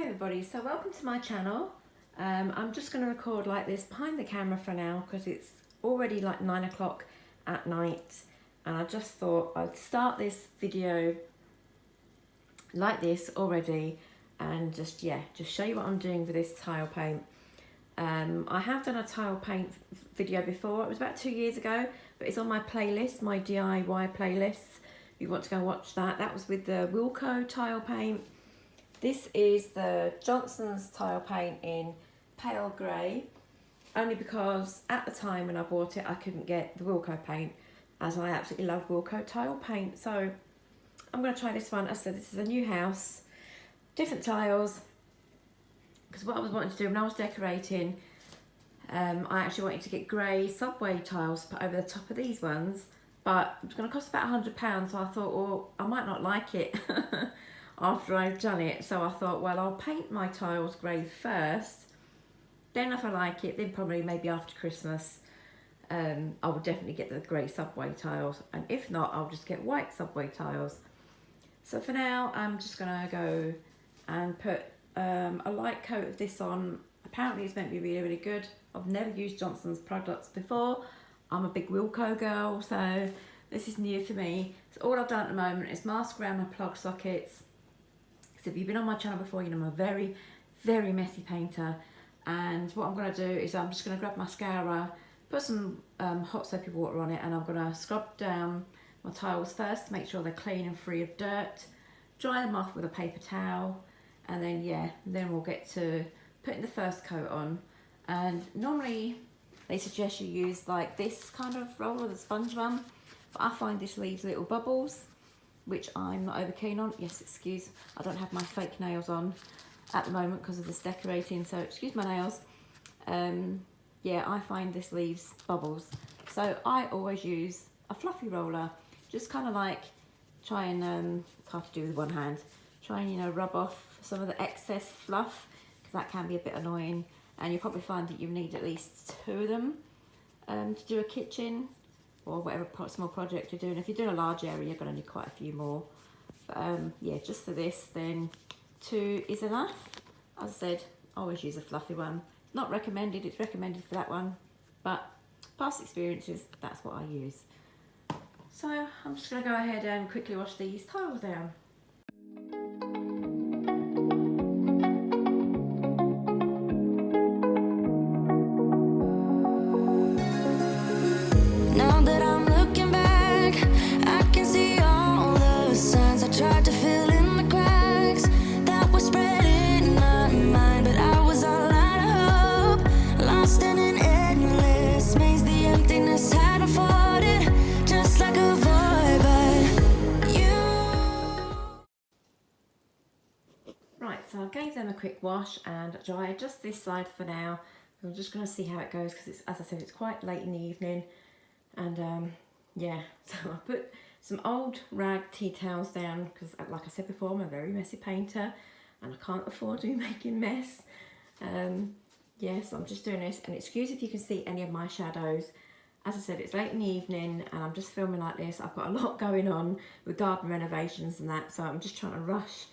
everybody, so welcome to my channel. I'm just going to record like this behind the camera for now because it's already like 9 o'clock at night, and I just thought I'd start this video like this already and just show you what I'm doing with this tile paint. I have done a tile paint video before. It was about 2 years ago, but it's on my playlist, my DIY playlist. If you want to go watch that. That was with the Wilko tile paint. This is the Johnson's tile paint in pale grey, only because at the time when I bought it I couldn't get the Wilko paint, as I absolutely love Wilko tile paint. So I'm going to try this one. As I said, this is a new house, different tiles, because what I was wanting to do when I was decorating, I actually wanted to get grey subway tiles to put over the top of these ones, but it was going to cost about £100, so I thought, well, I might not like it after I've done it. So I thought, well, I'll paint my tiles grey first, then if I like it, then probably maybe after Christmas I will definitely get the grey subway tiles, and if not, I'll just get white subway tiles. So for now I'm just gonna go and put a light coat of this on. Apparently it's meant to be really, really good. I've never used Johnson's products before. I'm a big Wilko girl, so this is new for me. So all I've done at the moment is mask around my plug sockets. So if you've been on my channel before, you know I'm a very, very messy painter. And what I'm going to do is I'm just going to grab mascara, put some hot soapy water on it, and I'm going to scrub down my tiles first to make sure they're clean and free of dirt. Dry them off with a paper towel, and then then we'll get to putting the first coat on. And normally they suggest you use like this kind of roller, the sponge one, but I find this leaves little bubbles, which I'm not over keen on. Yes, excuse, I don't have my fake nails on at the moment because of this decorating, so excuse my nails. Yeah, I find this leaves bubbles, so I always use a fluffy roller, just kind of like try and it's hard to do with one hand, try and, you know, rub off some of the excess fluff, because that can be a bit annoying. And you'll probably find that you need at least 2 of them to do a kitchen or whatever small project you're doing. If you're doing a large area, you're going to need quite a few more. But yeah, just for this, then 2 is enough. As I said, I always use a fluffy one. Not recommended, it's recommended for that one, but past experiences, that's what I use. So I'm just going to go ahead and quickly wash these tiles down. Now that I'm looking back, I can see all the signs I tried to fill in the cracks that were spread in my mind, but I was all out of hope, lost in an endless maze. The emptiness had unfolded just like a void, but you. Right, so I gave them a quick wash and dry just this side for now. I'm just going to see how it goes, because it's, as I said, it's quite late in the evening. And yeah, so I put some old rag tea towels down because, like I said before, I'm a very messy painter and I can't afford to be making mess. Yeah, so I'm just doing this, and excuse if you can see any of my shadows. As I said, it's late in the evening and I'm just filming like this. I've got a lot going on with garden renovations and that, so I'm just trying to rush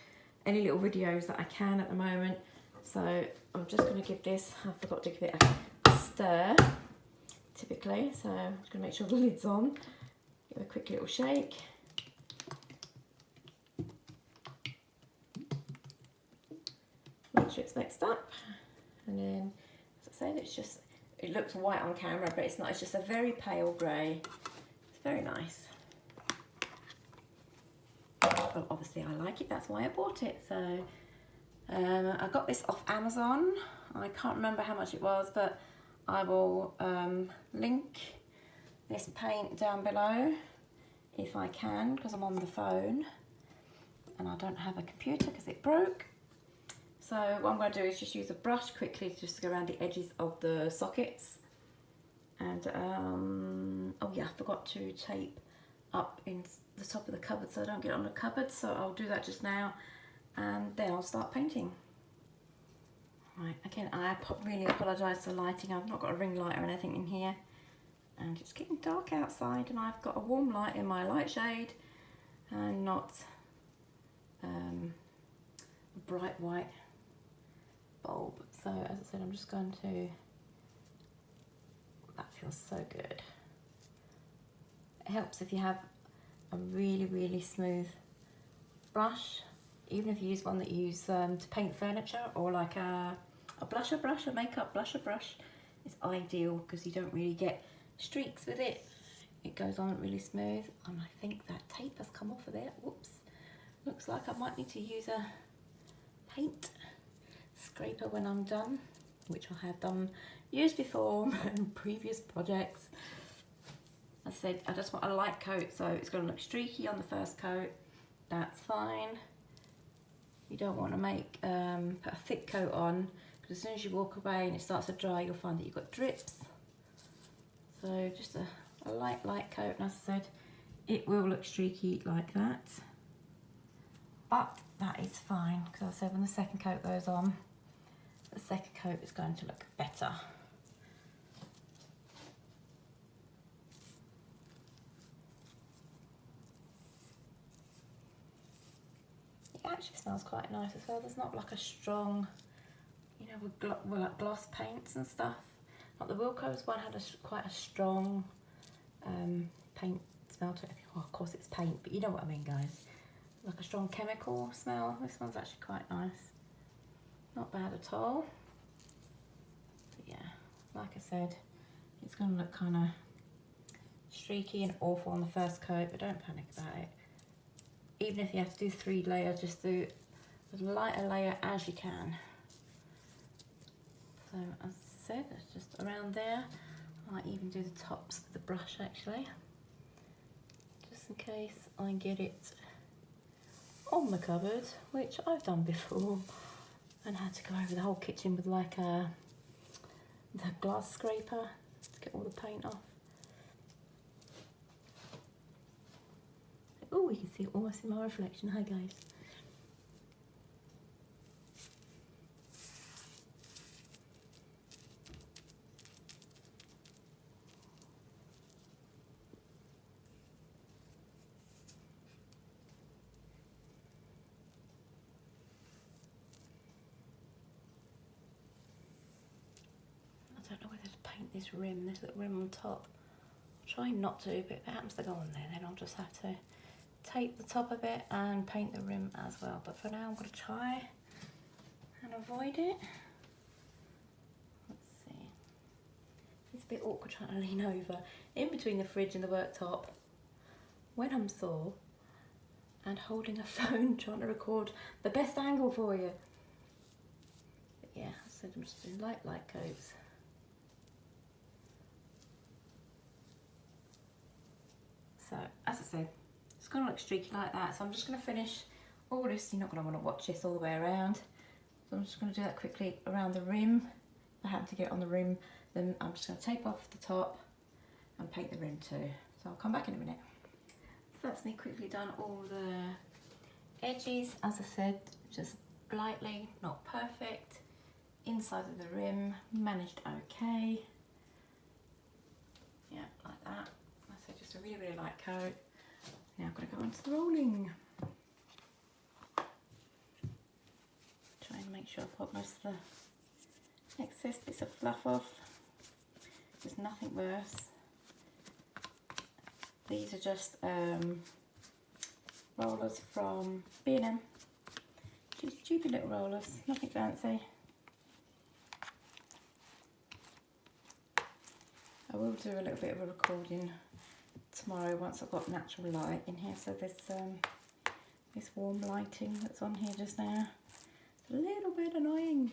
any little videos that I can at the moment. So I'm just going to give this, I forgot to give it a stir typically, so I'm just going to make sure the lid's on, give it a quick little shake. Make sure it's mixed up, and then, as I said, it's just, it looks white on camera, but it's not, it's just a very pale grey. It's very nice. Well, obviously I like it, that's why I bought it. So I got this off Amazon. I can't remember how much it was, but I will link this paint down below if I can, because I'm on the phone and I don't have a computer because it broke. So what I'm going to do is just use a brush quickly to just go around the edges of the sockets. And oh yeah, I forgot to tape up in the top of the cupboard so I don't get on the cupboard, so I'll do that just now and then I'll start painting. Right, again, I really apologise for the lighting. I've not got a ring light or anything in here, and it's getting dark outside, and I've got a warm light in my light shade and not a bright white So as I said, I'm just going to, that feels so good. It helps if you have a really smooth brush, even if you use one that you use to paint furniture, or like a blusher brush, a makeup blusher brush. It's ideal because you don't really get streaks with it. It goes on really smooth, and I think that tape has come off of there. Whoops. Looks like I might need to use a paint scraper when I'm done, which I have done used before in previous projects. I said I just want a light coat, so it's going to look streaky on the first coat. That's fine. You don't want to make put a thick coat on, because as soon as you walk away and it starts to dry, you'll find that you've got drips. So just a light coat, and as I said, it will look streaky like that. But that is fine, because I said when the second coat goes on, the second coat is going to look better. It actually smells quite nice as well. There's not like a strong, you know, with like gloss paints and stuff. Like the Wilko's one had quite a strong paint smell to it. Well, of course it's paint, but you know what I mean, guys. Like a strong chemical smell. This one's actually quite nice. Not bad at all. But yeah, like I said, it's going to look kind of streaky and awful on the first coat, but don't panic about it. Even if you have to do 3 layers, just do as light a layer as you can. So as I said, it's just around there. I might even do the tops with the brush actually, just in case I get it on the cupboard, which I've done before, and had to go over the whole kitchen with like the glass scraper to get all the paint off. Oh, you can see it almost in my reflection. Hi guys. I don't know whether to paint this rim, this little rim on top. I'll try not to, but if it happens to go on there, then I'll just have to tape the top of it and paint the rim as well. But for now, I'm going to try and avoid it. Let's see. It's a bit awkward trying to lean over in between the fridge and the worktop when I'm sore and holding a phone trying to record the best angle for you. But yeah, so I'm just doing light coats. So as I said, it's going to look streaky like that, so I'm just going to finish all this. You're not going to want to watch this all the way around, so I'm just going to do that quickly around the rim. If I happen to get it on the rim, then I'm just going to tape off the top and paint the rim too. So I'll come back in a minute. So that's me quickly done all the edges. As I said, just lightly, not perfect. Inside of the rim, managed okay. Yeah, like that. So just a really light coat. Now I'm going to go into the rolling. Try and make sure I've got most of the excess bits of fluff off. There's nothing worse. These are just rollers from B&M. Just stupid little rollers, nothing fancy. I will do a little bit of a recording tomorrow once I've got natural light in here. So there's this warm lighting that's on here just now. It's a little bit annoying.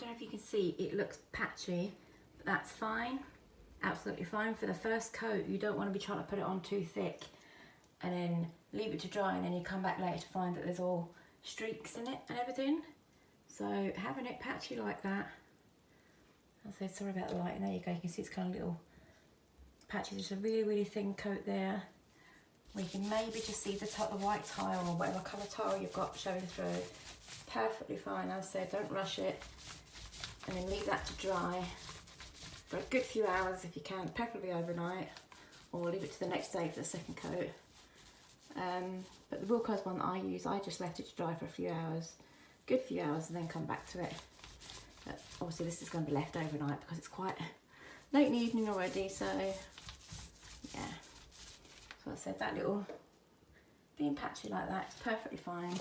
don't know if you can see, it looks patchy, but that's fine, absolutely fine. For the first coat, you don't want to be trying to put it on too thick and then leave it to dry, and then you come back later to find that there's all streaks in it and everything. So having it patchy like that, I said, sorry about the lighting, there you go, you can see it's kind of little patches. Just a really, really thin coat there. We can maybe just see the white tile or whatever colour tile you've got showing through. Perfectly fine, as I said, don't rush it. And then leave that to dry for a good few hours if you can, preferably overnight, or leave it to the next day for the second coat. But the Wilko's one that I use, I just left it to dry for a few hours, good few hours, and then come back to it. But obviously this is going to be left overnight because it's quite late in the evening already, so yeah. So I said, that little being patchy like that is perfectly fine.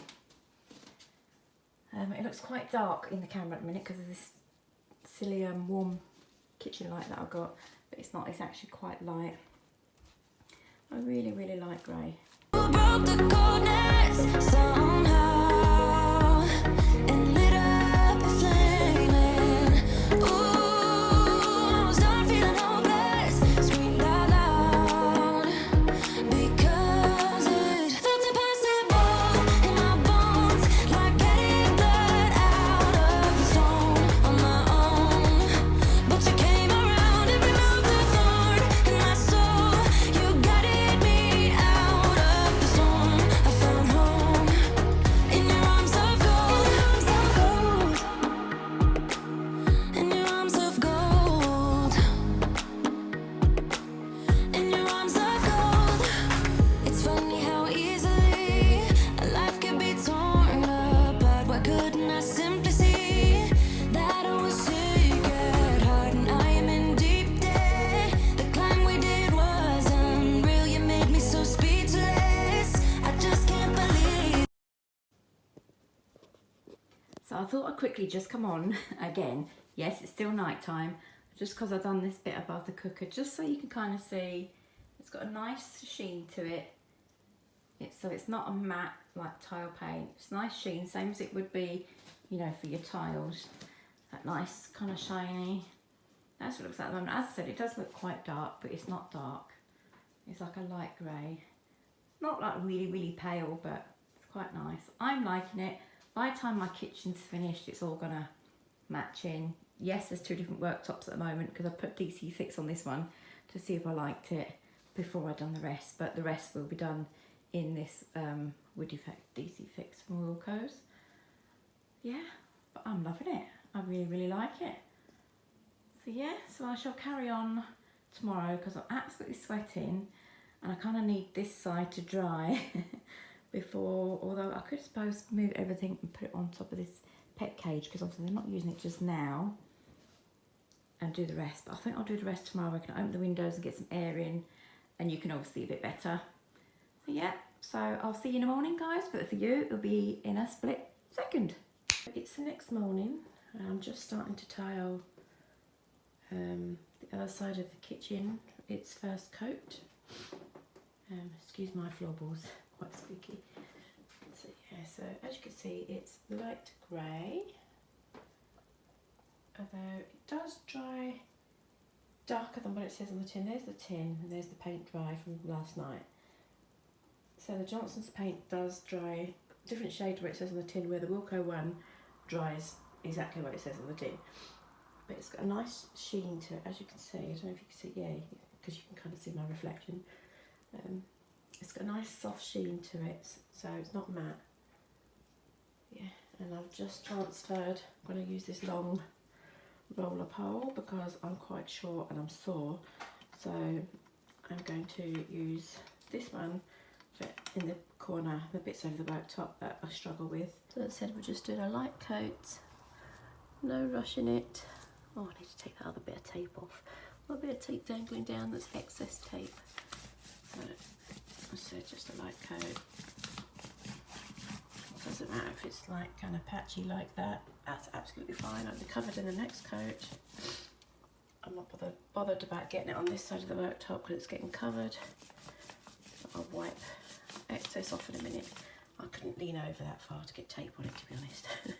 It looks quite dark in the camera at the minute because of this silly warm kitchen light that I've got, but it's not, it's actually quite light. I really, really like grey. Broke the coldness somehow and lit up a flame. Ooh, I was done feeling hopeless. Screamed out loud because it felt impossible in my bones, like getting blood out of the stone on my own. But you came around and removed the thorn in my soul. You guided me out of the storm. I found home in your arms of gold, in your arms of gold, in your arms of gold. It's funny how easily a life can be torn apart. Why couldn't I simply see that I was sick at heart and I am in deep debt? The climb we did was unreal. You made me so speechless. I just can't believe. So I thought I'd quickly just come on again. Yes, it's still night time, just because I've done this bit above the cooker, just so you can kind of see it's got a nice sheen to it. So it's not a matte like tile paint, it's nice sheen, same as it would be, you know, for your tiles. That nice kind of shiny. That's what it looks like at the moment. As I said, it does look quite dark, but it's not dark. It's like a light grey. Not like really, really pale, but it's quite nice. I'm liking it. By the time my kitchen's finished, it's all gonna match in. Yes, there's two different worktops at the moment because I put DC Fix on this one to see if I liked it before I'd done the rest, but the rest will be done in this Wood Effect DC Fix from Wilko's. Yeah, but I'm loving it. I really, really like it. So yeah, so I shall carry on tomorrow because I'm absolutely sweating and I kind of need this side to dry before, although I could suppose move everything and put it on top of this pet cage because obviously they're not using it just now, and do the rest. But I think I'll do the rest tomorrow. I can open the windows and get some air in and you can obviously see a bit better. So yeah, so I'll see you in the morning, guys, but for you it'll be in a split second. It's the next morning and I'm just starting to tile the other side of the kitchen, its first coat. Excuse my floorboards, quite squeaky. So yeah, so as you can see, it's light grey, although it does dry darker than what it says on the tin. There's the tin and there's the paint dry from last night. So the Johnson's paint does dry different shade where it says on the tin, where the Wilko one dries exactly what it says on the tin. But it's got a nice sheen to it, as you can see. I don't know if you can see, yeah, because you can kind of see my reflection. It's got a nice soft sheen to it, so it's not matte. Yeah, and I've just transferred. I'm going to use this long roller pole because I'm quite short and I'm sore. So I'm going to use this one for in the corner, the bits over the worktop that I struggle with. So as I said, we're just doing a light coat, no rushing it. Oh, I need to take that other bit of tape off. Got a bit of tape dangling down, that's excess tape. So I said just a light coat. Doesn't matter if it's like kind of patchy like that, that's absolutely fine. I'll be covered in the next coat. I'm not bothered about getting it on this side of the worktop because it's getting covered. So I'll wipe excess off in a minute. I couldn't lean over that far to get tape on it, to be honest. So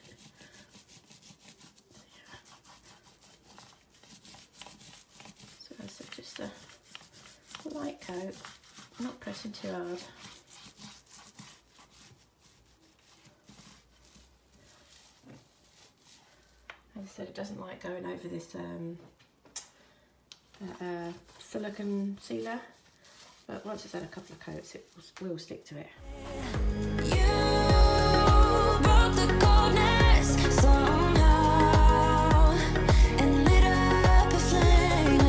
yeah, coat. I'm not pressing too hard. As I said, it doesn't like going over this silicone sealer, but once it's had a couple of coats it will stick to it. You broke the coldness somehow and lit up a flame.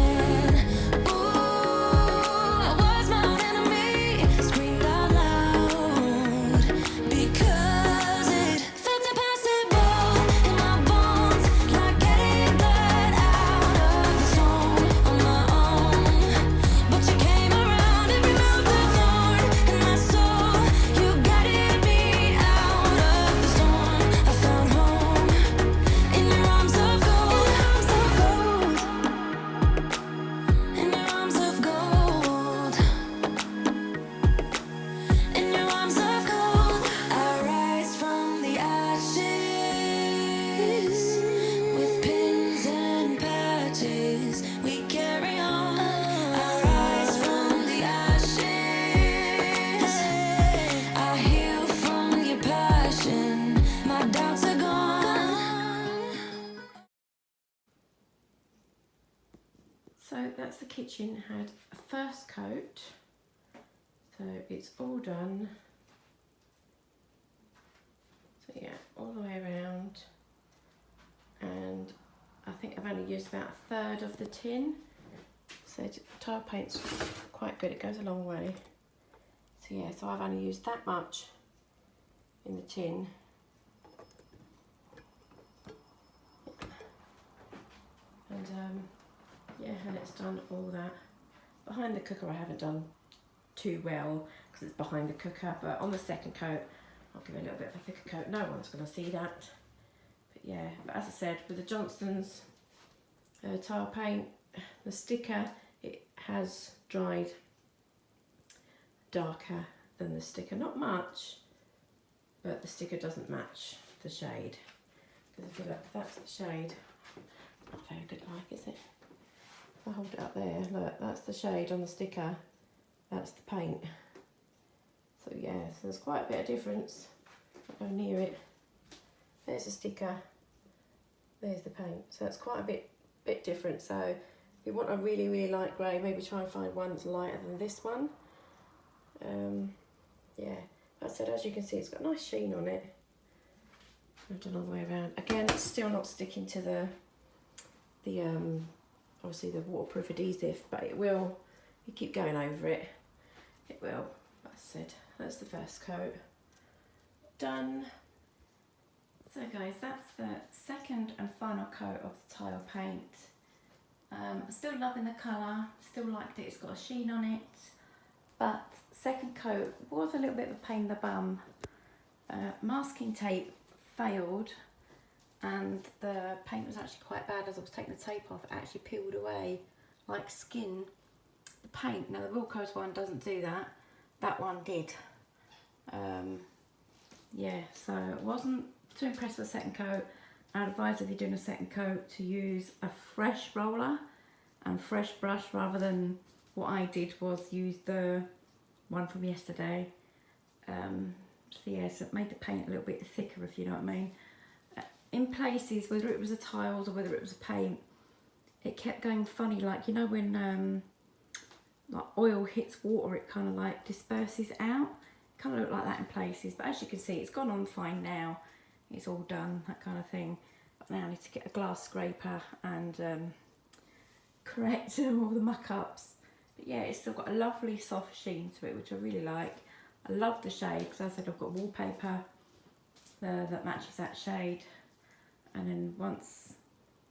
Ooh, I was my own enemy, screamed out loud because it felt impossible in my bones, like getting blood out of the stone on my own. But you came around and removed the thorn in my soul. You guided me out of the storm. I found home in your arms of gold, in your arms of gold, in your arms of gold. I rise from the ashes with pins and patches. We carry on. I rise from the ashes. I heal from your passion. My doubts are gone. So that's the kitchen. Had a first coat, so it's all done. So yeah, all the way around, and I think I've only used about a third of the tin. So tile paint's quite good, it goes a long way. So yeah, so I've only used that much in the tin. And yeah, and it's done all that. Behind the cooker I haven't done too well because it's behind the cooker, but on the second coat I'll give it a little bit of a thicker coat. No one's going to see that. But yeah, but as I said, with the Johnston's tile paint, the sticker, it has dried darker than the sticker. Not much, but the sticker doesn't match the shade. Because if you look, that's the shade. Not very good light, is it? If I hold it up there, look, that's the shade on the sticker, that's the paint. So yeah, so there's quite a bit of difference. I'll go near it. There's the sticker, there's the paint. So it's quite a bit different. So if you want a really, really light grey, maybe try and find one that's lighter than this one. Yeah, like I said, as you can see, it's got a nice sheen on it. I've done all the way around. Again, it's still not sticking to the obviously the waterproof adhesive, but it will. You keep going over it, it will. Like I said, that's the first coat done. So guys, that's the second and final coat of the tile paint. Still loving the colour, still liked it. It's got a sheen on it, but second coat was a little bit of a pain in the bum. Masking tape failed, and the paint was actually quite bad. As I was taking the tape off, it actually peeled away like skin, the paint. Now the Wilco's one doesn't do that, that one did. Yeah, so I wasn't too impressed with the second coat. I'd advise if you're doing a second coat to use a fresh roller and fresh brush rather than what I did was use the one from yesterday. So yeah, so it made the paint a little bit thicker, if you know what I mean. In places, whether it was the tiles or whether it was a paint, it kept going funny, like you know when like oil hits water, it kind of like disperses out. It kind of looked like that in places, but as you can see, it's gone on fine now. It's all done, that kind of thing. But now I need to get a glass scraper and correct all the muck-ups. But yeah, it's still got a lovely soft sheen to it, which I really like. I love the shade because as I said, I've got wallpaper that matches that shade. And then once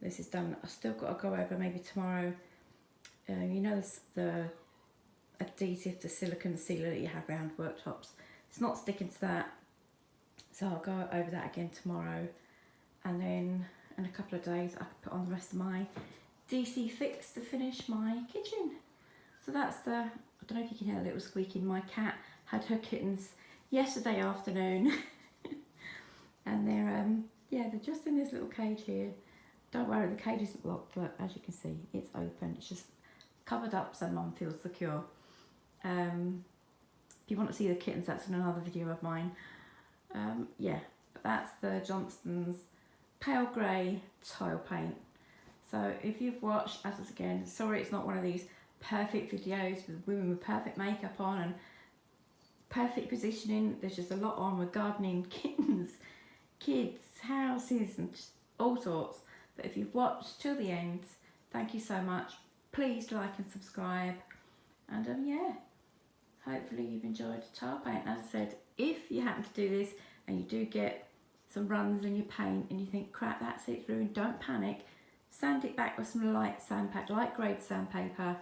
this is done, I've still got to go over maybe tomorrow. You know the adhesive, the silicone sealer that you have around worktops. It's not sticking to that. So I'll go over that again tomorrow. And then in a couple of days, I can put on the rest of my DC fix to finish my kitchen. So that's the, I don't know if you can hear a little squeaking. My cat had her kittens yesterday afternoon. And they're, yeah, they're just in this little cage here. Don't worry, the cage isn't locked, but as you can see, it's open. It's just covered up so Mum feels secure. If you want to see the kittens, that's in another video of mine. Yeah, but that's the Johnston's pale grey tile paint. So if you've watched, as again, sorry it's not one of these perfect videos with women with perfect makeup on and perfect positioning. There's just a lot on with gardening, kittens, kids, houses and just all sorts. But if you've watched till the end, thank you so much. Please like and subscribe. And yeah, hopefully you've enjoyed the tile paint. As I said, if you happen to do this and you do get some runs in your paint and you think, crap, that's it, it's ruined, don't panic. Sand it back with some light sandpaper, light grade sandpaper,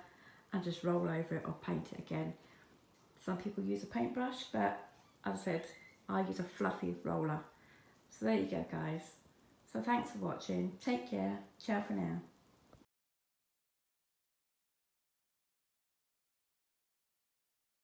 and just roll over it or paint it again. Some people use a paintbrush, but as I said, I use a fluffy roller. So there you go, guys. So thanks for watching. Take care. Ciao for now.